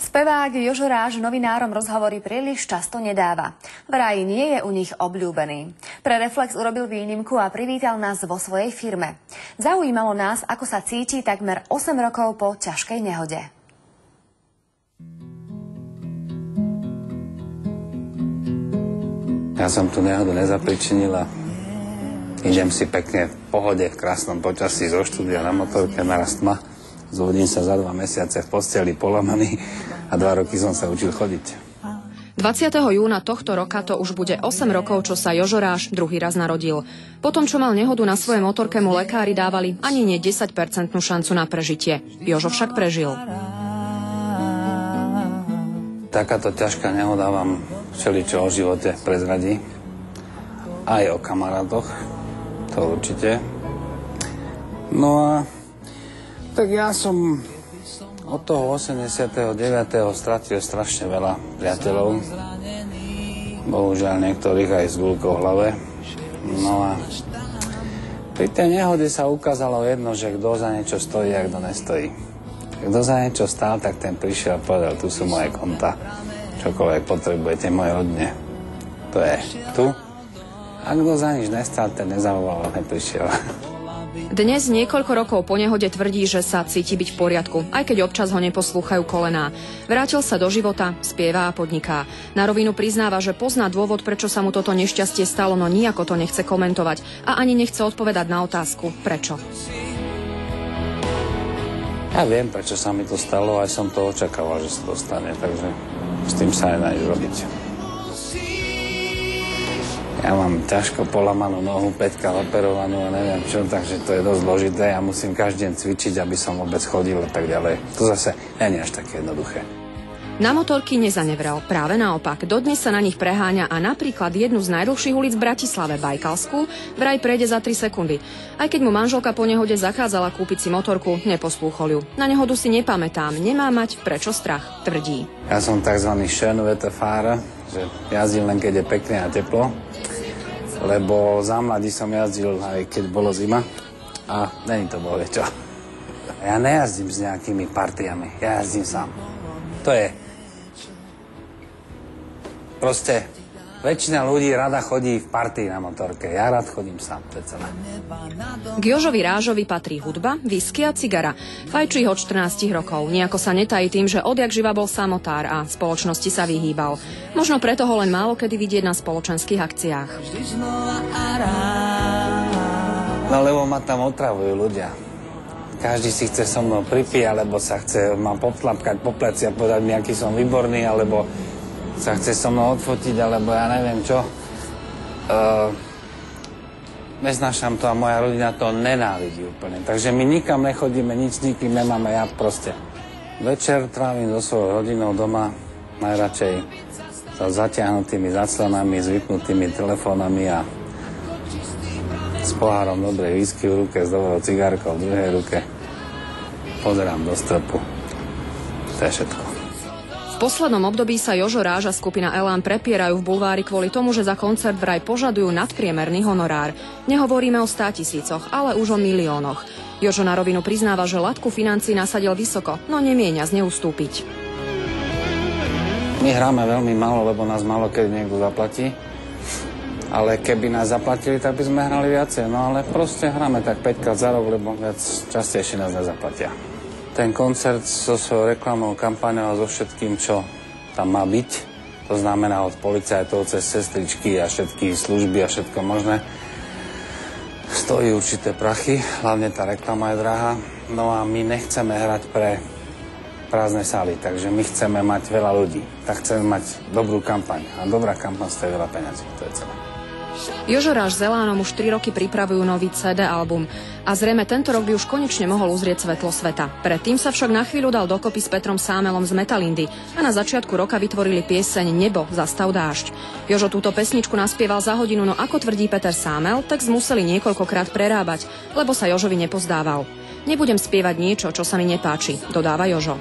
Spevák Jožo Ráž novinárom rozhovory príliš často nedáva. Vraj nie je u nich obľúbený. Pre Reflex urobil výnimku a privítal nás vo svojej firme. Zaujímalo nás, ako sa cíti takmer 8 rokov po ťažkej nehode. Ja som tú nehodu nezapričinila. Idem si pekne v pohode, v krásnom počasí zo štúdia na motorke, naraz tma. Zobudím sa za 2 mesiace v posteli polamaný a 2 roky som sa učil chodiť. 20. júna tohto roka to už bude 8 rokov, čo sa Jožo Ráž druhý raz narodil. Potom, čo mal nehodu na svojej motorke, mu lekári dávali ani nie 10% šancu na prežitie. Jožo však prežil. Takáto ťažká nehoda vám všeličo o živote prezradí. Aj o kamarátoch, to určite. No a tak ja som od toho 89. stratil strašne veľa priateľov. Bohužiaľ niektorých aj s guľkou v hlave. No a pri tej nehode sa ukázalo jedno, že kto za niečo stojí a kto nestojí. Kto za niečo stál, tak ten prišiel a povedal, tu sú moje konta. Čokoľvek potrebujete moje rodine. To je tu. A kto za nič nestál, ten nezavolal a neprišiel. Dnes, niekoľko rokov po nehode, tvrdí, že sa cíti byť v poriadku, aj keď občas ho neposlúchajú kolená. Vrátil sa do života, spieva a podniká. Na rovinu priznáva, že pozná dôvod, prečo sa mu toto nešťastie stalo, no nijako to nechce komentovať a ani nechce odpovedať na otázku, prečo. Ja viem, prečo sa mi to stalo, aj som to očakával, že sa to stane, takže s tým sa aj nájde robiť. Ja mám ťažko polamanú nohu, 5-ka operovanú a neviem čo, takže to je dosť zložité. Ja musím každý deň cvičiť, aby som vôbec chodil a tak ďalej. To zase nie je až také jednoduché. Na motorky nezanevrel, práve naopak. Dodnes sa na nich preháňa a napríklad jednu z najdlhších ulic v Bratislave, Bajkalskú, vraj prejde za 3 sekundy. Aj keď mu manželka po nehode zakázala kúpiť si motorku, neposlúchol ju. Na nehodu si nepamätám, nemá mať prečo strach, tvrdí. Ja som tzv. Schönwetterfahrer, že jazdím len keď je pekne a teplo. Lebo za mladí som jazdil aj keď bolo zima a není to bolo čo. Ja nejazdím s nejakými partiami, ja jazdím sám. To je proste väčšina ľudí rada chodí v partii na motorke, ja rád chodím sám, to je celé. K Jožovi Rážovi patrí hudba, whisky a cigara. Fajčí ho od 14 rokov. Nejako sa netají tým, že odjak živa bol samotár a spoločnosti sa vyhýbal. Možno preto ho len málo kedy vidieť na spoločenských akciách. No lebo ma tam otravujú ľudia. Každý si chce so mnou pripíť, alebo sa chce ma potlapkať po pleci a povedať mi, aký som výborný, alebo sa chce so mnou odfotiť, alebo ja neviem čo. Neznášam to a moja rodina to nenávidí úplne. Takže my nikam nechodíme, nič s nikým nemáme. Ja proste večer trávim so svojou rodinou doma, najradšej so zatiahnutými zaclanami, s vypnutými telefónami a s pohárom dobrej whisky v ruke, s dobrou cigárkou v druhej ruke. Pozerám do stropu. To je všetko. V poslednom období sa Jožo Ráž a skupina Elán prepierajú v bulvári kvôli tomu, že za koncert vraj požadujú nadpriemerný honorár. Nehovoríme o 100 000, ale už o miliónoch. Jožo na rovinu priznáva, že latku financií nasadil vysoko, no nemienia z neustúpiť. My hráme veľmi málo, lebo nás málo keď niekto zaplatí. Ale keby nás zaplatili, tak by sme hrali viacej. No ale proste hráme tak 5-krát za rok, lebo viac častejšie nás nezaplatia. Ten koncert so svojou reklamnou kampaňou a so všetkým, čo tam má byť, to znamená od policajtov cez sestričky a všetky služby a všetko možné, stojí určité prachy, hlavne tá reklama je drahá. No a my nechceme hrať pre prázdne sály, takže my chceme mať veľa ľudí. Tak chceme mať dobrú kampaň a dobrá kampaň stojí veľa peňazí, to je celé. Jožo Ráž s Elánom už 3 roky pripravujú nový CD album a zrejme tento rok by už konečne mohol uzrieť svetlo sveta. Predtým sa však na chvíľu dal dokopy s Petrom Sámelom z Metalindy a na začiatku roka vytvorili pieseň Nebo, zastav dážď. Jožo túto pesničku naspieval za hodinu, no ako tvrdí Peter Sámel, text museli niekoľkokrát prerábať, lebo sa Jožovi nepozdával. Nebudem spievať niečo, čo sa mi nepáči, dodáva Jožo.